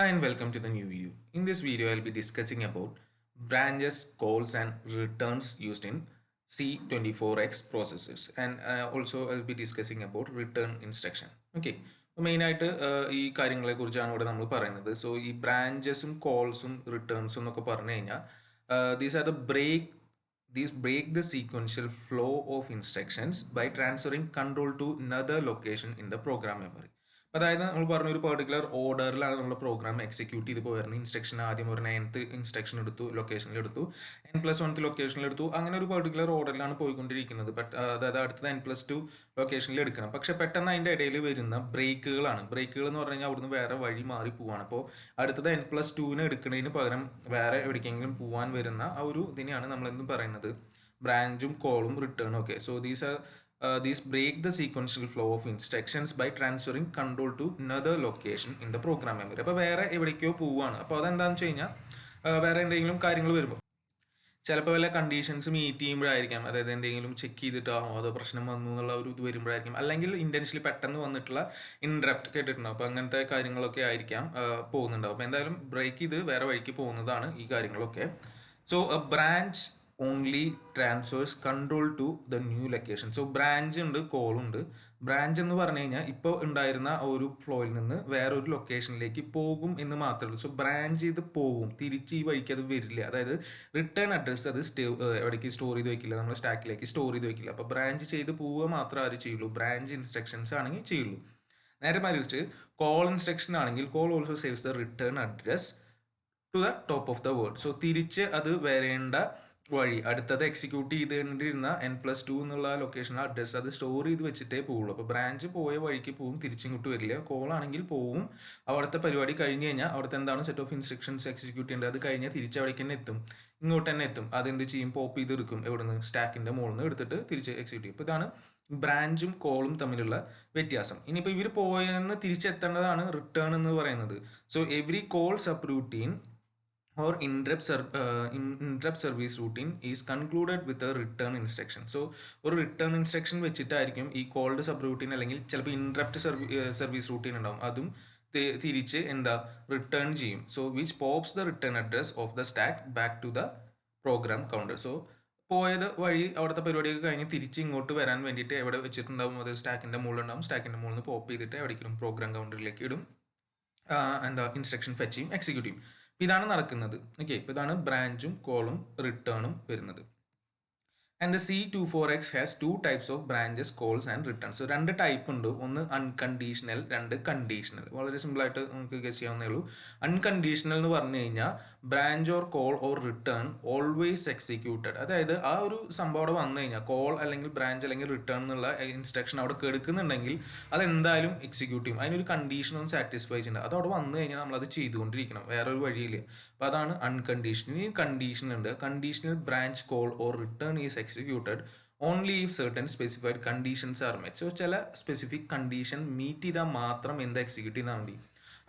Hi and welcome to the new video. In this video, I'll be discussing about branches, calls, and returns used in C24X processors, and also I'll be discussing about return instruction. Okay. മെയിനായിട്ട് ഈ കാര്യങ്ങളെ കുറിച്ചാണ് ഇവിടെ നമ്മൾ പറയുന്നത്. So ഈ ബ്രാഞ്ചസും കോൾസും റിട്ടേൺസും എന്നൊക്കെ പറഞ്ഞു കഴിഞ്ഞാൽ these are the break the sequential flow of instructions by transferring control to another location in the program memory. അതായത് നമ്മൾ പറഞ്ഞ ഒരു പെർട്ടിക്കുലർ ഓർഡറിലാണ് നമ്മൾ പ്രോഗ്രാം എക്സിക്യൂട്ട് ചെയ്ത് പോയിരുന്നത്. ഇൻസ്ട്രക്ഷൻ ആദ്യം ഒരു 9th ഇൻസ്ട്രക്ഷൻ എടുത്തു, ലൊക്കേഷനിൽ എടുത്തു, N+1 ലൊക്കേഷനിൽ എടുത്തു, അങ്ങനെ ഒരു പെർട്ടിക്കുലർ ഓർഡറിലാണ് പോയിക്കൊണ്ടിരിക്കുന്നത്. ബട്ട് അതായത് അടുത്തത് N+2 ലൊക്കേഷനിൽ എടുക്കണം. പക്ഷെ പെട്ടെന്ന് അതിൻ്റെ ഇടയിൽ വരുന്ന ബ്രേക്കുകൾ എന്ന് പറഞ്ഞു കഴിഞ്ഞാൽ അവിടുന്ന് വേറെ വഴി മാറി പോവാണ്. അപ്പോൾ അടുത്തത് N+2 എടുക്കുന്നതിന് പകരം വേറെ എവിടേക്കെങ്കിലും പോകാൻ വരുന്ന ആ ഒരു ഇതിനെയാണ് നമ്മൾ എന്തും പറയുന്നത് ബ്രാഞ്ചും കോളും റിട്ടേണും ഒക്കെ. So these break the sequential flow of instructions by transferring control to another location in the program memory. അപ്പോൾ വേറെ എവിടേക്കോ പോവുകയാണ്. അപ്പോൾ അതെന്താണെന്ന് വെച്ച് കഴിഞ്ഞാൽ വേറെ എന്തെങ്കിലും കാര്യങ്ങൾ വരുമ്പോൾ ചിലപ്പോൾ വല്ല കണ്ടീഷൻസ് മീറ്റ് ചെയ്യുമ്പോഴായിരിക്കാം, അതായത് എന്തെങ്കിലും ചെക്ക് ചെയ്തിട്ടാണോ അതോ പ്രശ്നം വന്നു എന്നുള്ള ഒരു ഇത് വരുമ്പോഴായിരിക്കും, അല്ലെങ്കിൽ ഇൻറ്റൻഷ്യലി പെട്ടെന്ന് വന്നിട്ടുള്ള ഇൻട്രപ്റ്റ് കേട്ടിട്ടുണ്ടാവും. അപ്പോൾ അങ്ങനത്തെ കാര്യങ്ങളൊക്കെ ആയിരിക്കാം പോകുന്നുണ്ടാവും. അപ്പോൾ എന്തായാലും ബ്രേക്ക് ചെയ്ത് വേറെ വഴിക്ക് പോകുന്നതാണ് ഈ കാര്യങ്ങളൊക്കെ. So branch only transfers control to the new location. So branch ഉണ്ട്, കോളുണ്ട്. ബ്രാഞ്ച് എന്ന് പറഞ്ഞു കഴിഞ്ഞാൽ ഇപ്പോൾ ഉണ്ടായിരുന്ന ഒരു ഫ്ലോയിൽ നിന്ന് വേറൊരു ലൊക്കേഷനിലേക്ക് പോകും എന്ന് മാത്രമേ ഉള്ളൂ. സോ ബ്രാഞ്ച് ചെയ്ത് പോകും, തിരിച്ച് ഈ വഴിക്ക് അത് വരില്ല. അതായത് റിട്ടേൺ അഡ്രസ്സ് അത് എവിടേക്ക് സ്റ്റോർ ചെയ്ത് വെക്കില്ല, നമ്മൾ സ്റ്റാക്കിലേക്ക് സ്റ്റോർ ചെയ്ത് വെക്കില്ല. അപ്പോൾ ബ്രാഞ്ച് ചെയ്ത് പോവുക മാത്രമേ ആര് ചെയ്യുള്ളൂ, ബ്രാഞ്ച് ഇൻസ്ട്രക്ഷൻസ് ആണെങ്കിൽ ചെയ്യുള്ളൂ. നേരെ മറിച്ച് കോൾ ഇൻസ്ട്രക്ഷൻ ആണെങ്കിൽ call also saves the return address to the top of the word. So തിരിച്ച് അത് വരേണ്ട വഴി, അടുത്തത് എക്സിക്യൂട്ട് ചെയ്തുകൊണ്ടിരുന്ന N+2 എന്നുള്ള ലൊക്കേഷൻ അഡ്രസ്സ് അത് സ്റ്റോർ ചെയ്ത് വെച്ചിട്ടേ പോവുള്ളൂ. അപ്പോൾ ബ്രാഞ്ച് പോയ വഴിക്ക് പോവും, തിരിച്ചിങ്ങോട്ട് വരില്ല. കോൾ ആണെങ്കിൽ പോവും, അവിടുത്തെ പരിപാടി കഴിഞ്ഞ് കഴിഞ്ഞാൽ അവിടുത്തെ എന്താണ് സെറ്റ് ഓഫ് ഇൻസ്ട്രക്ഷൻസ് എക്സിക്യൂട്ട് ചെയ്യേണ്ടത് അത് കഴിഞ്ഞാൽ തിരിച്ച് അവിടേക്ക് തന്നെ എത്തും, ഇങ്ങോട്ട് തന്നെ എത്തും. അതെന്ത് ചെയ്യും, പോപ്പ് ചെയ്തെടുക്കും, എവിടെ നിന്ന്, സ്റ്റാക്കിൻ്റെ മുകളിൽ നിന്ന് എടുത്തിട്ട് തിരിച്ച് എക്സിക്യൂട്ട് ചെയ്യും. അപ്പോൾ ഇതാണ് ബ്രാഞ്ചും കോളും തമ്മിലുള്ള വ്യത്യാസം. ഇനിയിപ്പോൾ ഇവർ പോയെന്ന് തിരിച്ചെത്തേണ്ടതാണ് റിട്ടേൺ എന്ന് പറയുന്നത്. So every call sub routine or interrupt service routine is concluded with a return instruction. So ഒരു റിട്ടേൺ ഇൻസ്ട്രക്ഷൻ വെച്ചിട്ടായിരിക്കും ഈ കോൾഡ് സബ് റൂട്ടീൻ അല്ലെങ്കിൽ ചിലപ്പോൾ ഇൻട്രപ്റ്റ് സർവീസ് റൂട്ടീൻ ഉണ്ടാവും, അതും തിരിച്ച് എന്താ റിട്ടേൺ ചെയ്യും. So which pops the return address of the stack back to the program counter. So പോയത് വഴി അവിടുത്തെ പരിപാടിയൊക്കെ കഴിഞ്ഞ് തിരിച്ച് ഇങ്ങോട്ട് വരാൻ വേണ്ടിയിട്ട് എവിടെ വെച്ചിട്ടുണ്ടാവും, അത് സ്റ്റാക്കിൻ്റെ മുകളിലുണ്ടാവും. സ്റ്റാക്കിൻ്റെ മുകളിൽ നിന്ന് പോപ്പ് ചെയ്തിട്ട് എവിടേക്കും പ്രോഗ്രാം കൗണ്ടറിലേക്ക് ഇടും, എന്താ ഇൻസ്ട്രക്ഷൻ ഫെച്ച് ചെയ്യും, എക്സിക്യൂട്ട് ചെയ്യും. ഇതാണ് നടക്കുന്നത്. ഓക്കെ, ഇപ്പോൾ ഇതാണ് ബ്രാഞ്ചും കോളും റിട്ടേണും വരുന്നത്. And the C24X has 2 types of branches, calls and returns. So 2 type ഉണ്ട്, ഒന്ന് അൺകണ്ടീഷണൽ, 2 കണ്ടീഷണൽ. വളരെ സിമ്പിളായിട്ട് നമുക്ക് ഗസ് ചെയ്യാവുന്നേ ഉള്ളൂ. അൺകണ്ടീഷണൽ എന്ന് പറഞ്ഞു കഴിഞ്ഞാൽ branch or call or return always executed. അതായത് ആ ഒരു സംഭവം അവിടെ വന്നു കഴിഞ്ഞാൽ കോൾ അല്ലെങ്കിൽ ബ്രാഞ്ച് അല്ലെങ്കിൽ റിട്ടേൺ എന്നുള്ള ഇൻസ്ട്രക്ഷൻ അവിടെ കെടുക്കുന്നുണ്ടെങ്കിൽ അതെന്തായാലും എക്സിക്യൂട്ട് ചെയ്യും. അതിനൊരു കണ്ടീഷനും സാറ്റിസ്ഫൈ ചെയ്യുന്നുണ്ട്. അത് അവിടെ വന്നു കഴിഞ്ഞാൽ നമ്മളത് ചെയ്തുകൊണ്ടിരിക്കണം, വേറൊരു വഴിയില്ല. അപ്പോൾ അതാണ് അൺകണ്ടീഷണൽ. ഈ കണ്ടീഷൻ ഉണ്ട്, conditional branch call or return is executed only if certain specified conditions are met. So ചില സ്പെസിഫിക് കണ്ടീഷൻ മീറ്റ് ചെയ്താൽ മാത്രം എന്താ എക്സിക്യൂട്ട് ചെയ്താൽ മതി.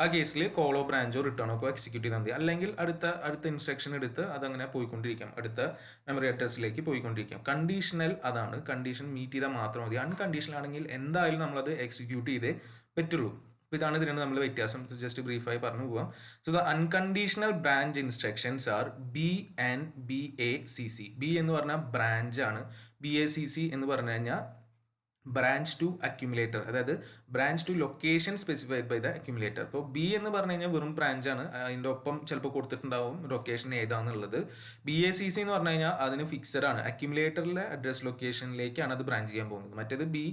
ആ കേസിൽ കോളോ ബ്രാഞ്ചോ റിട്ടേണോ ഒക്കെ എക്സിക്യൂട്ട് ചെയ്താൽ മതി. അല്ലെങ്കിൽ അടുത്ത ഇൻസ്ട്രക്ഷൻ എടുത്ത് അതങ്ങനെ പോയിക്കൊണ്ടിരിക്കാം, അടുത്ത മെമ്മറി അഡ്രസ്സിലേക്ക് പോയിക്കൊണ്ടിരിക്കാം. കണ്ടീഷണൽ അതാണ്, കണ്ടീഷൻ മീറ്റ് ചെയ്താൽ മാത്രം മതി. അൺകണ്ടീഷണൽ ആണെങ്കിൽ എന്തായാലും നമ്മളത് എക്സിക്യൂട്ട് ചെയ്തേ പറ്റുള്ളൂ. അപ്പോൾ ഇതാണ് ഇതിന് നമ്മൾ വ്യത്യാസം. ജസ്റ്റ് ബ്രീഫായി പറഞ്ഞു പോവാം. So the unconditional branch instructions are B and BACC. B എന്ന് പറഞ്ഞാൽ ബ്രാഞ്ച് ആണ്, BACC എന്ന് പറഞ്ഞു കഴിഞ്ഞാൽ ബ്രാഞ്ച് ടു അക്യുമുലേറ്റർ, അതായത് branch to location specified by the accumulator. ഇപ്പോൾ ബി എന്ന് പറഞ്ഞു കഴിഞ്ഞാൽ വെറും ബ്രാഞ്ചാണ്, അതിൻ്റെ ഒപ്പം ചിലപ്പോൾ കൊടുത്തിട്ടുണ്ടാവും ലൊക്കേഷൻ ഏതാണെന്നുള്ളത്. BACC എന്ന് പറഞ്ഞു കഴിഞ്ഞാൽ അതിന് ഫിക്സഡ് ആണ്, അക്യുമുലേറ്ററിലെ അഡ്രസ് ലൊക്കേഷനിലേക്കാണ് അത് ബ്രാഞ്ച് ചെയ്യാൻ പോകുന്നത്. മറ്റേത് ബി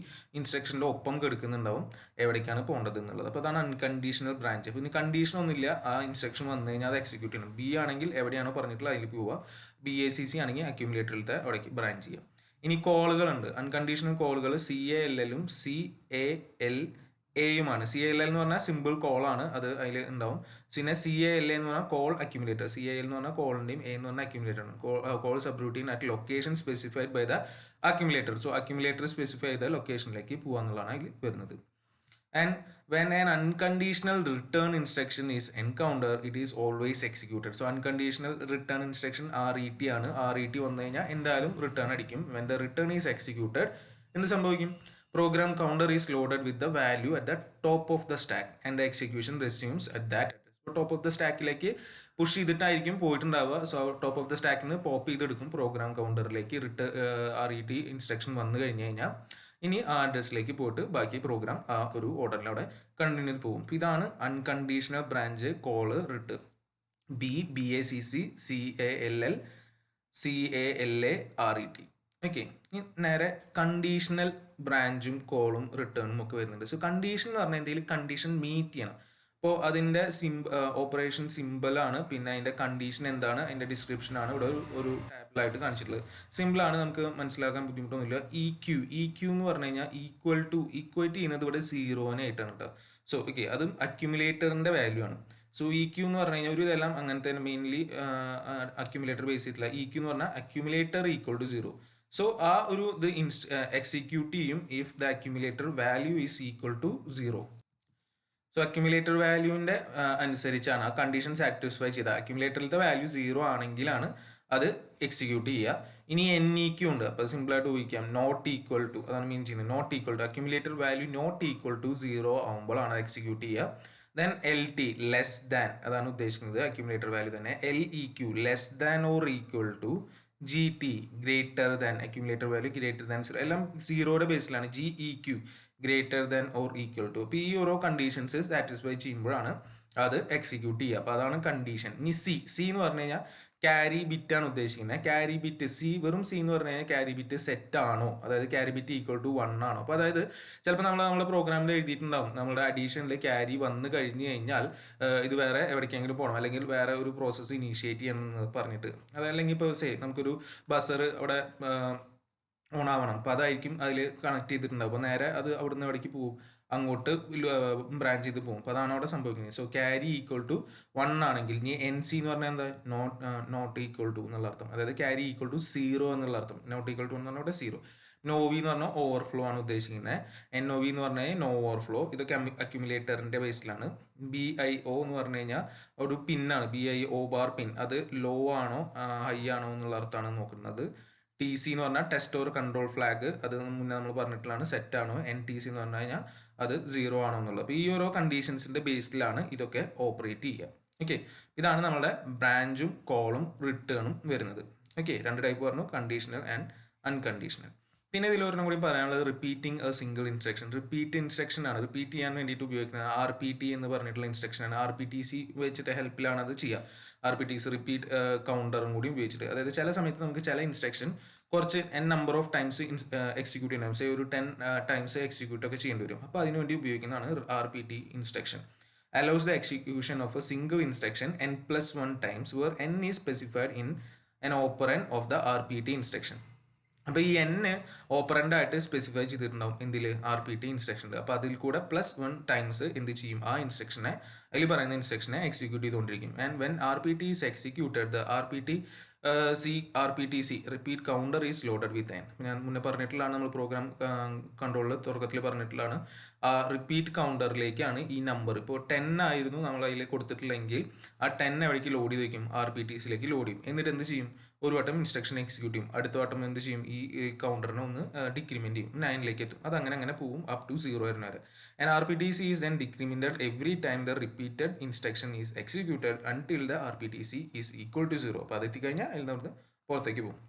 ഇൻസ്ട്രക്ഷൻ്റെ ഒപ്പം കെടുക്കുന്നുണ്ടാവും എവിടേക്കാണ് പോകേണ്ടത് എന്നുള്ളത്. അപ്പോൾ അതാണ് അൺകണ്ടീഷണൽ ബ്രാഞ്ച്. അപ്പോൾ ഇനി കണ്ടീഷൻ ഒന്നുമില്ല, ആ ഇൻസ്ട്രക്ഷൻ വന്നു കഴിഞ്ഞാൽ അത് എക്സിക്യൂട്ട് ചെയ്യണം. ബി ആണെങ്കിൽ എവിടെയാണോ പറഞ്ഞിട്ടുള്ളത് അതിൽ പോവുക, BACC ആണെങ്കിൽ അക്യുമുലേറ്ററിലത്തെ അവിടേക്ക് ബ്രാഞ്ച് ചെയ്യുക. ഇനി കോളുകളുണ്ട്, അൺകണ്ടീഷണൽ കോളുകൾ CALLും CALLAയുമാണ്. CALL എന്ന് പറഞ്ഞാൽ സിമ്പിൾ കോളാണ്, അത് അതിൽ ഉണ്ടാവും. പിന്നെ CALA എന്ന് പറഞ്ഞാൽ കോൾ അക്യുമുലേറ്റർ, CAL എന്ന് പറഞ്ഞാൽ കോളിൻ്റെയും A എന്ന് പറഞ്ഞാൽ അക്യുമുലേറ്ററാണ്. Call subroutine at location specified by the accumulator. So accumulator specify ചെയ്ത ലൊക്കേഷനിലേക്ക് പോകാന്നുള്ളതാണ് അതിൽ വരുന്നത്. And when an unconditional return instruction is encountered, it is always executed. So unconditional return instruction RET ആണ്. RET വന്നു കഴിഞ്ഞാൽ എന്തായാലും റിട്ടേൺ അടിക്കും. When the return is executed, എന്ത് സംഭവിക്കും? Program counter is loaded with the value at the top of the stack and the execution resumes at that address. So top of the സ്റ്റാക്കിലേക്ക് push ചെയ്തിട്ടായിരിക്കും പോയിട്ടുണ്ടാവുക. So top of the സ്റ്റാക്കിൽ നിന്ന് pop ചെയ്തെടുക്കും programme കൗണ്ടറിലേക്ക് RET instruction വന്നു കഴിഞ്ഞ് കഴിഞ്ഞാൽ ഇനി ആ അഡ്രസ്സിലേക്ക് പോയിട്ട് ബാക്കി പ്രോഗ്രാം ആ ഒരു ഓർഡറിലൂടെ കണ്ടിന്യൂ ചെയ്ത് പോകും. ഇതാണ് unconditional branch call return. BACC CALLCALARET. Okay, നേരെ കണ്ടീഷണൽ ബ്രാഞ്ചും കോളും റിട്ടേണും ഒക്കെ വരുന്നുണ്ട്. സോ കണ്ടീഷൻ എന്ന് പറഞ്ഞാൽ എന്തെങ്കിലും കണ്ടീഷൻ മീറ്റ് ചെയ്യണം. അപ്പോൾ അതിൻ്റെ ഓപ്പറേഷൻ സിമ്പിളാണ്, പിന്നെ അതിൻ്റെ കണ്ടീഷൻ എന്താണ്, അതിൻ്റെ ഡിസ്ക്രിപ്ഷനാണ് ഇവിടെ ഒരു ടാബിളായിട്ട് കാണിച്ചിട്ടുള്ളത്. സിമ്പിളാണ്, നമുക്ക് മനസ്സിലാക്കാൻ ബുദ്ധിമുട്ടൊന്നുമില്ല. EQ എന്ന് പറഞ്ഞു കഴിഞ്ഞാൽ ഈക്വേറ്റ് ചെയ്യുന്നത് ഇവിടെ 0 ആയിട്ടാണ് കേട്ടോ. സോ ഓക്കെ, അതും അക്യുമുലേറ്ററിൻ്റെ വാല്യൂ ആണ്. സോ EQ എന്ന് പറഞ്ഞു കഴിഞ്ഞാൽ ഒരു ഇതെല്ലാം അങ്ങനത്തെ മെയിൻലി അക്യുമുലേറ്റർ ബേസ് ചെയ്തിട്ടില്ല. EQ എന്ന് പറഞ്ഞാൽ അക്യുമുലേറ്റർ ഈക്വൽ ടു 0. സോ ആ ഒരു ഇത് എക്സിക്യൂട്ട് ചെയ്യും if the accumulator value is equal to 0. So accumulator വാല്യൂവിൻ്റെ അനുസരിച്ചാണ് ആ കണ്ടീഷൻ സാറ്റിസ്ഫൈ ചെയ്ത അക്യുമുലേറ്ററിലത്തെ വാല്യൂ 0 ആണെങ്കിലാണ് അത് എക്സിക്യൂട്ട് ചെയ്യുക. ഇനി NEQ ഉണ്ട്. അപ്പോൾ സിമ്പിളായിട്ട് ഊഹിക്കാം, നോട്ട് ഈക്വൽ ടു, അതാണ് മീൻ ചെയ്യുന്നത്. Not equal to accumulator value not equal to 0 ആകുമ്പോഴാണ് എക്സിക്യൂട്ട് ചെയ്യുക. ദെൻ LT ലെസ് ദാൻ, അതാണ് ഉദ്ദേശിക്കുന്നത് അക്യുമുലേറ്റർ വാല്യൂ തന്നെ. LEQ less than or equal to GT greater than, accumulator value greater than 0, എല്ലാം 0യുടെ ബേസിലാണ്. GEQ greater than or equal to. അപ്പോൾ ഈ ഓരോ കണ്ടീഷൻസ് സാറ്റിസ്ഫൈ ചെയ്യുമ്പോഴാണ് അത് എക്സിക്യൂട്ട് ചെയ്യുക. അപ്പോൾ അതാണ് കണ്ടീഷൻ. ഇനി സി എന്ന് പറഞ്ഞു കഴിഞ്ഞാൽ ക്യാരി ബിറ്റ് ആണ് ഉദ്ദേശിക്കുന്നത്. ക്യാരി ബിറ്റ് വെറും C എന്ന് പറഞ്ഞു കഴിഞ്ഞാൽ ക്യാരി ബിറ്റ് സെറ്റ് ആണോ, അതായത് ക്യാരി ബിറ്റ് ഈക്വൽ ടു 1 ആണോ. അപ്പോൾ അതായത് ചിലപ്പോൾ നമ്മുടെ പ്രോഗ്രാമിൽ എഴുതിയിട്ടുണ്ടാവും നമ്മുടെ അഡീഷനിൽ ക്യാരി വന്നു കഴിഞ്ഞ് കഴിഞ്ഞാൽ ഇത് വേറെ എവിടേക്കെങ്കിലും പോകണം, അല്ലെങ്കിൽ വേറെ ഒരു പ്രോസസ്സ് ഇനീഷ്യേറ്റ് ചെയ്യണം എന്ന് പറഞ്ഞിട്ട്. അതല്ലെങ്കിൽ ഇപ്പോൾ നമുക്കൊരു ബസർ അവിടെ ഓൺ ആവണം, അപ്പോൾ അതായിരിക്കും അതിൽ കണക്ട് ചെയ്തിട്ടുണ്ടാവും. അപ്പോൾ നേരെ അത് അവിടുന്ന് എവിടേക്ക് പോകും, അങ്ങോട്ട് ബ്രാഞ്ച് ചെയ്ത് പോകും. അപ്പോൾ അതാണ് അവിടെ സംഭവിക്കുന്നത്. സോ ക്യാരി ഈക്വൽ ടു 1 ആണെങ്കിൽ ഇനി NC എന്ന് പറഞ്ഞാൽ എന്താ, നോട്ട് ഈക്വൽ ടു എന്നുള്ള അർത്ഥം, അതായത് ക്യാരി ഈക്വൽ ടു 0 എന്നുള്ള അർത്ഥം. നോട്ട് ഈക്വൽ ടു എന്ന് പറഞ്ഞാൽ ഇവിടെ 0. NOV എന്ന് പറഞ്ഞാൽ ഓവർഫ്ലോ ആണ് ഉദ്ദേശിക്കുന്നത്. NOV എന്ന് പറഞ്ഞാൽ നോ ഓവർഫ്ലോ. ഇതൊക്കെ അക്യുമുലേറ്ററിൻ്റെ ബേസിലാണ്. BIO എന്ന് പറഞ്ഞു കഴിഞ്ഞാൽ ഒരു പിന്നാണ്, BIO ബാർ പിൻ. അത് ലോ ആണോ ഹൈ ആണോ എന്നുള്ള അർത്ഥമാണ് നോക്കുന്നത്. TC എന്ന് പറഞ്ഞാൽ ടെസ്റ്റ് ഓർ കൺട്രോൾ ഫ്ലാഗ്, അത് മുന്നേ നമ്മൾ പറഞ്ഞിട്ടുള്ളതാണ്, സെറ്റ് ആണോ. NTC എന്ന് പറഞ്ഞു കഴിഞ്ഞാൽ അത് 0 ആണോ എന്നുള്ളത്. അപ്പോൾ ഈ ഓരോ കണ്ടീഷൻസിൻ്റെ ബേസിലാണ് ഇതൊക്കെ ഓപ്പറേറ്റ് ചെയ്യുക. ഓക്കെ, ഇതാണ് നമ്മുടെ ബ്രാഞ്ചും കോളും റിട്ടേണും വരുന്നത്. ഓക്കെ, 2 ടൈപ്പ് പറഞ്ഞു, കണ്ടീഷണൽ ആൻഡ് അൺകണ്ടീഷണൽ. പിന്നെ ഇതിലൊരെണ്ണം കൂടി പറയാനുള്ളത് repeating A single instruction. Repeat instruction ആണ്, റിപ്പീറ്റ് ചെയ്യാൻ വേണ്ടിയിട്ട് ഉപയോഗിക്കുന്നത് RPT എന്ന് പറഞ്ഞിട്ടുള്ള ഇൻസ്ട്രക്ഷൻ ആണ്. RPTC വെച്ചിട്ട് ഹെൽപ്പിലാണ് അത് ചെയ്യുക. RPTC റിപ്പീറ്റ് കൗണ്ടറും കൂടി ഉപയോഗിച്ചിട്ട്, അതായത് ചില സമയത്ത് നമുക്ക് ചില ഇൻസ്ട്രക്ഷൻ കുറച്ച് നമ്പർ ഓഫ് ടൈംസ് എക്സിക്യൂട്ട് ചെയ്യണം, സേ ഒരു 10 ടൈംസ് എക്സിക്യൂട്ട് ഒക്കെ ചെയ്യേണ്ടി വരും. അപ്പോൾ അതിനുവേണ്ടി ഉപയോഗിക്കുന്നതാണ് RPT instruction. allows the execution of a single instruction n+1 times where n is specified in an operand of the RPT instruction. അപ്പോൾ ഈ N ഓപ്പറൻ്റ് ആയിട്ട് സ്പെസിഫൈ ചെയ്തിട്ടുണ്ടാവും എന്തിൽ, RPT ഇൻസ്ട്രക്ഷനിൽ. അപ്പോൾ അതിൽ കൂടെ +1 ടൈംസ് എന്ത് ചെയ്യും, ആ ഇൻസ്ട്രക്ഷനെ, അതിൽ പറയുന്ന ഇൻസ്ട്രക്ഷനെ എക്സിക്യൂട്ട് ചെയ്തുകൊണ്ടിരിക്കും. And when RPT is executed, the RPTC repeat counter is loaded with n. ഞാൻ മുന്നേ പറഞ്ഞിട്ടുള്ളതാണ്, നമ്മൾ പ്രോഗ്രാം കൺട്രോളിൽ തുടക്കത്തിൽ പറഞ്ഞിട്ടുള്ളതാണ്. ആ റിപ്പീറ്റ് കൗണ്ടറിലേക്കാണ് ഈ നമ്പർ. ഇപ്പോൾ 10 ആയിരുന്നു നമ്മൾ അതിൽ കൊടുത്തിട്ടില്ലെങ്കിൽ ആ 10 എവിടേക്ക് ലോഡ് ചെയ്ത് വയ്ക്കും, RPTCയിലേക്ക് ലോഡ് ചെയ്യും. എന്നിട്ട് എന്ത് ചെയ്യും, ഒരു വട്ടം ഇൻസ്ട്രക്ഷൻ എക്സിക്യൂട്ട് ചെയ്യും, അടുത്ത വട്ടം എന്ത് ചെയ്യും, ഈ കൗണ്ടറിനെ ഒന്ന് ഡിക്രിമെൻറ്റ് ചെയ്യും, 9ലേക്ക് എത്തും. അത് അങ്ങനെ പോകും അപ് ടു 0 വരുന്ന വരെ. And RPTC is then decremented every time the repeated instruction is executed until the RPTC is equal to 0. അപ്പോൾ അത് എത്തിക്കഴിഞ്ഞാൽ അതിൽ നിന്ന് പുറത്തേക്ക് പോകും.